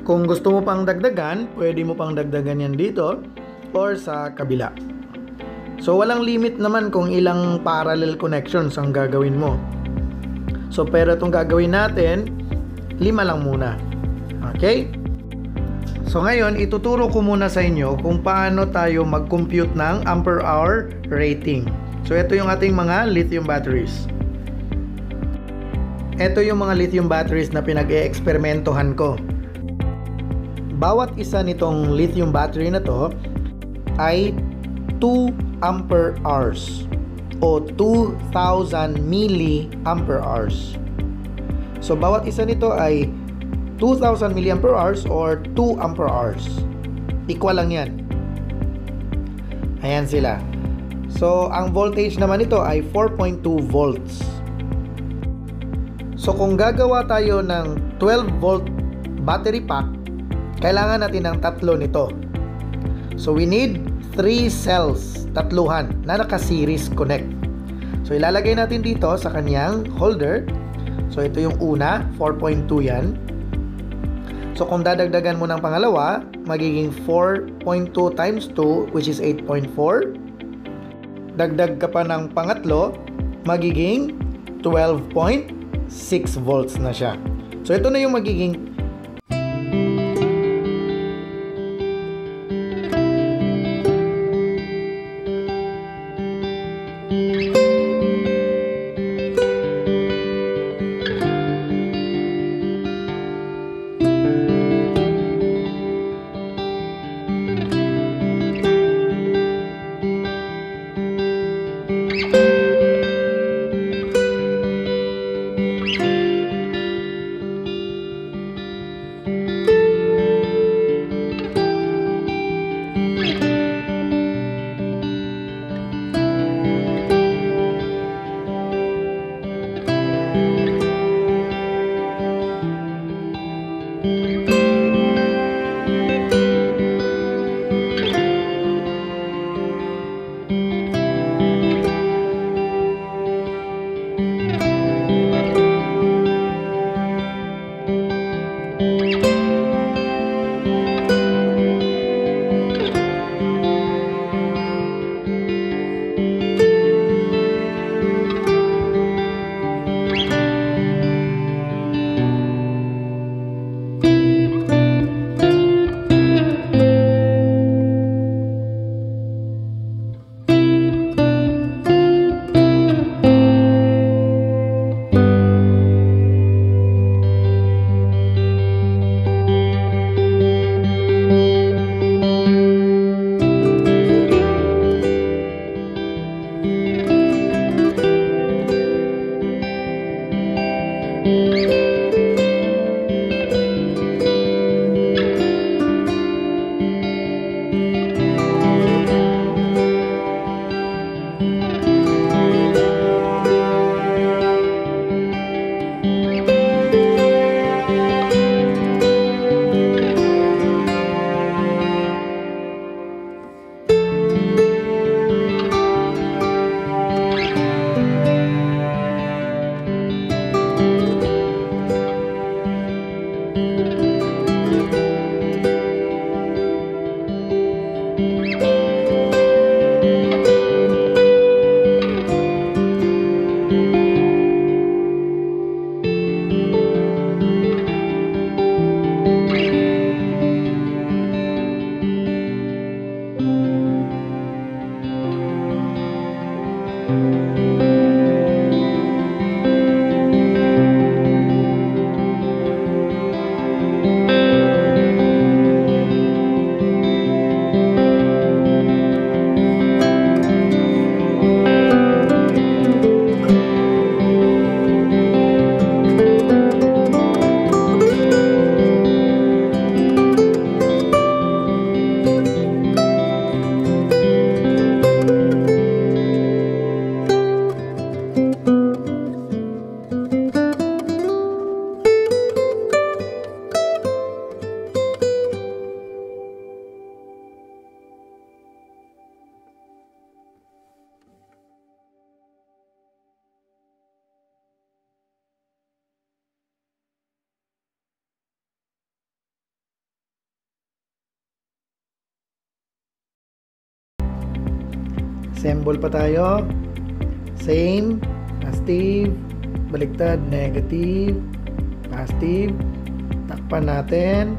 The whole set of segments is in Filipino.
Kung gusto mo pang dagdagan, pwede mo pang dagdagan yan dito or sa kabila. So walang limit naman kung ilang parallel connections ang gagawin mo. So pero itong gagawin natin, 5 lang muna. Okay? So ngayon, ituturo ko muna sa inyo kung paano tayo mag-compute ng ampere hour rating. So ito yung ating mga lithium batteries. Ito yung mga lithium batteries na pinag-e-eksperimentohan ko. Bawat isa nitong lithium battery na to ay 2 ampere hours o 2,000 milliampere hours. So bawat isa nito ay 2,000 milliampere hours or 2 ampere hours. Equal lang yan. Ayan sila. So ang voltage naman nito ay 4.2 volts. So kung gagawa tayo ng 12 volt battery pack, kailangan natin ng 3 nito. So we need 3 cells, tatluhan na naka-series connect. So ilalagay natin dito sa kanyang holder. So ito yung una, 4.2 yan. So kung dadagdagan mo ng pangalawa, magiging 4.2 times 2 which is 8.4. Dagdag ka pa ng pangatlo, magiging 12.6 volts na siya. So ito na yung magiging Symbol pa tayo. Same. Positive. Baliktad. Negative. Positive. Takpan natin.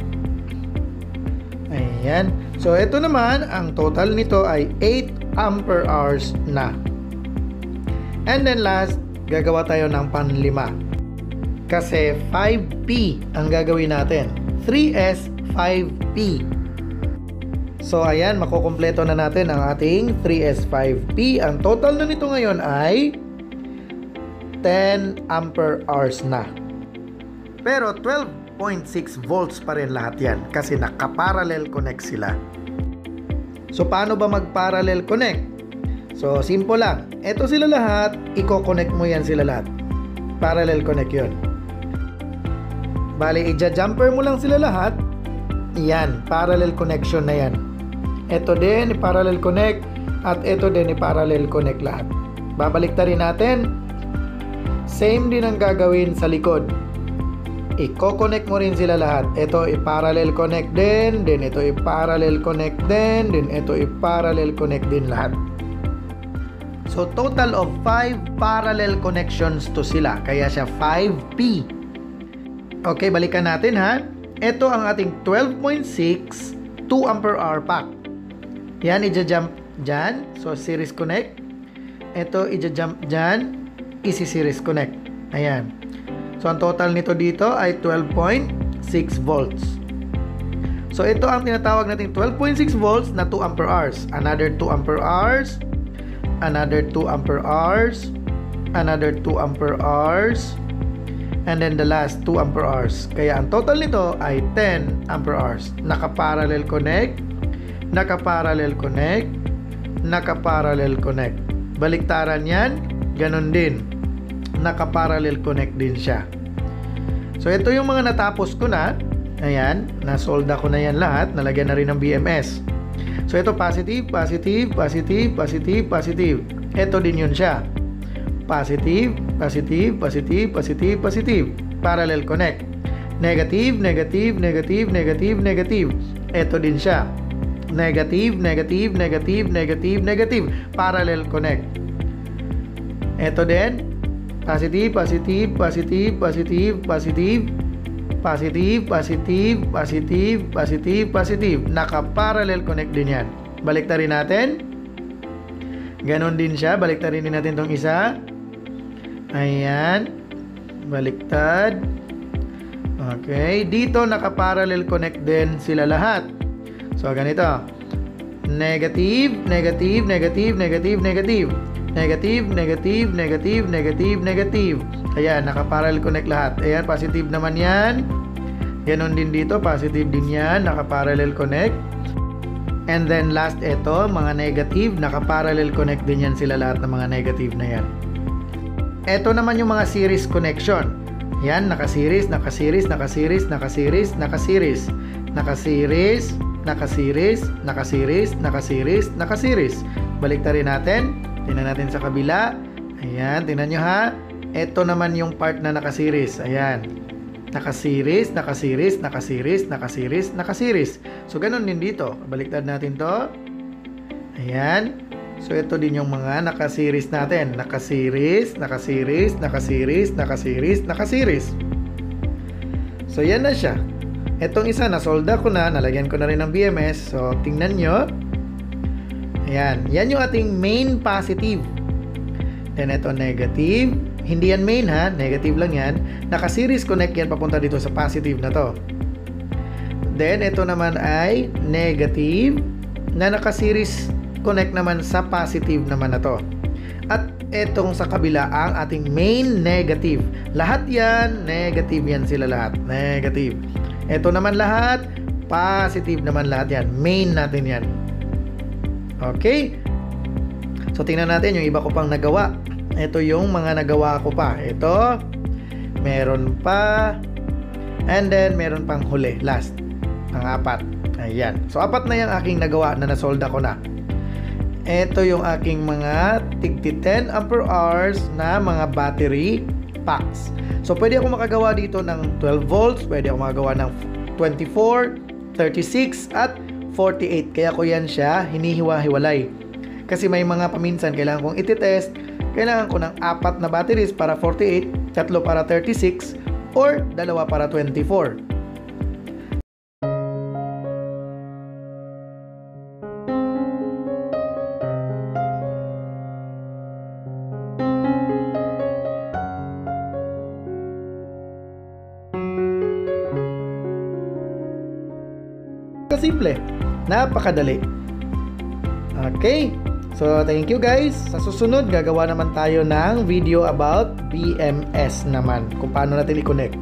Ayan. So, ito naman, ang total nito ay 8 ampere hours na. And then last, gagawa tayo ng panlima. Kasi 5P ang gagawin natin. 3S, 5P. So, ayan, makukumpleto na natin ang ating 3S, 5P. Ang total na nito ngayon ay 10 ampere hours na. Pero 12.6 volts pa rin lahat yan kasi naka-parallel connect sila. So, paano ba mag-parallel connect? So, simple lang. Ito sila lahat, i-connect mo yan sila lahat. Parallel connect yun. Bali, i-jumper mo lang sila lahat. Yan, parallel connection na yan. Ito din, i-parallel connect. At ito din, i-parallel connect lahat. Babaliktarin natin. Same din ang gagawin sa likod. I-connect mo rin sila lahat. Ito, i-parallel connect din. Then, ito, i-parallel connect din. Then, ito, i-parallel connect din lahat. So, total of 5 parallel connections to sila. Kaya siya 5P. Okay, balikan natin ha. Ito ang ating 12.6 2 ampere hour pack. Yan, ija-jump dyan. So, series connect. Ito, ija-jump dyan. Easy series connect. Ayan. So, ang total nito dito ay 12.6 volts. So, ito ang tinatawag natin 12.6 volts na 2 ampere hours. Another 2 ampere hours. Another 2 ampere hours, another 2 ampere hours, and then the last 2 ampere hours. Kaya ang total nito ay 10 ampere hours. Naka-parallel connect, naka-parallel connect, naka-parallel connect. Baliktaran yan, ganun din. Naka-parallel connect din siya. So, ito yung mga natapos ko na. Ayan, nasolda ko na yan lahat. Nalagyan na rin ng BMS. So, ito positive, positive, positive, positive, positive. Ito din yun siya. Positive, positive, positive, positive, positive. Parallel connect. Negative, negative, negative, negative, negative. Ito din siya. Negative, negative, negative, negative, negative. Parallel connect. Ito din. Positive, positive, positive, positive, positive. Positive, positive, positive, positive, positive. Naka-parallel connect din yan. Baliktarin natin. Ganon din siya. Baliktarin din natin tong isa. Ayan. Baliktad. Okay. Dito naka-parallel connect din sila lahat. So, ganito. Negative, negative, negative, negative, negative. Negative, negative, negative, negative, negative. Ayan, naka-parallel connect lahat. Ayan, positive naman yan. Ganon din dito, positive din yan. Naka-parallel connect. And then last ito, mga negative. Naka-parallel connect din yan sila lahat ng mga negative na yan. Ito naman yung mga series connection. Yan, naka-series, naka-series, naka-series, naka-series, naka-series. Naka-series, naka-series, naka-series, naka-series, naka-series. Baliktarin natin. Tingnan natin sa kabila. Ayan, tingnan nyo ha. Ito naman yung part na naka-series. Ayan. Naka-series, naka-series, naka-series, naka-series, naka-series. So, ganun din dito. Baliktad natin to. Ayan. So, ito din yung mga naka-series natin. Naka-series, naka-series, naka-series, naka-series, naka-series. So, yan na siya. Etong isa, nasolda ko na. Nalagyan ko na rin ng BMS. So, tingnan nyo. Ayan. Yan yung ating main positive. Then, ito negative. Hindi yan main ha. Negative lang yan. Naka-series connect yan papunta dito sa positive na to. Then, ito naman ay negative na naka-series connect naman sa positive naman na to. At itong sa kabila ang ating main negative. Lahat yan, negative yan sila lahat. Negative. Ito naman lahat, positive naman lahat yan. Main natin yan. Okay? So, tingnan natin yung iba ko pang nagawa. Ito yung mga nagawa ko pa. Ito, meron pa. And then, meron pang huli. Last. Ang apat. Ayan. So, apat na yung aking nagawa na nasolda ko na. Ito yung aking mga tigti 10 ampere hours na mga battery packs. So, pwede ako makagawa dito ng 12 volts. Pwede ako makagawa ng 24, 36, at 48. Kaya ko yan siya hinihiwa-hiwalay. Kasi may mga paminsan kailangan kong ititest, kailangan ko ng 4 na batteries para 48, 3 para 36, or 2 para 24. Simple, napakadali. Okay, so thank you guys. Sa susunod, gagawa naman tayo ng video about BMS naman, kung paano natin i-connect.